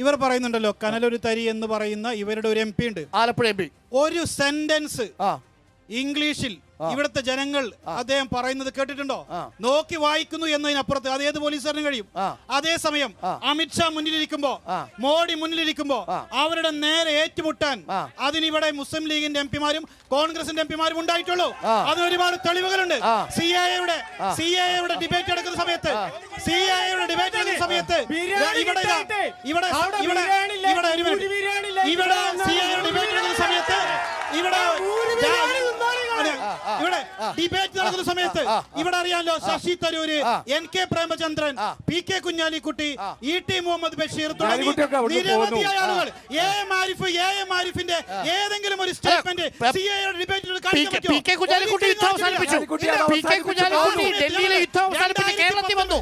ഇവർ പറയുന്നുണ്ടല്ലോ കനലൊരു തരി എന്ന് പറയുന്ന ഇവരുടെ ഒരു MP ഉണ്ട്, ആലപ്പുഴ MP. ഒരു സെന്റൻസ് ഇംഗ്ലീഷിൽ ഇവിടുത്തെ ജനങ്ങൾ അദ്ദേഹം പറയുന്നത് കേട്ടിട്ടുണ്ടോ? നോക്കി വായിക്കുന്നു എന്നതിനപ്പുറത്ത് അത് ഏത് പോലീസുകാരനും കഴിയും. അതേസമയം അമിത്ഷാ മുന്നിലിരിക്കുമ്പോ, മോഡി മുന്നിലിരിക്കുമ്പോ അവരുടെ നേരെ ഏറ്റുമുട്ടാൻ അതിനിവിടെ മുസ്ലിം ലീഗിന്റെ MP-മാരും കോൺഗ്രസിന്റെ MP-മാരും ഉണ്ടായിട്ടുള്ളൂ. അതിന് ഒരുപാട് തെളിവുകളുണ്ട്. CAA-യുടെ ഡിബേറ്റ് നടക്കുന്ന സമയത്ത് ഇവിടെ അറിയാലോ Sasi Tharoor, NK Premachandran, PK Kunhalikutty, ET Muhammad Basheer തുടങ്ങി നിരവധിയായ ആളുകൾ. AMആരിഫിന്റെ ഏതെങ്കിലും ഒരു സ്റ്റേറ്റ്മെന്റ് CAA ഡിബേറ്റിൽ കാണിക്കാൻ പറ്റുമോ? PK കുഞ്ഞാലിക്കുട്ടി യുദ്ധം അവസാനിപ്പിച്ചു. ഡൽഹിയിലെ യുദ്ധം അവസാനിപ്പിച്ച് കേരളത്തിൽ വന്നു.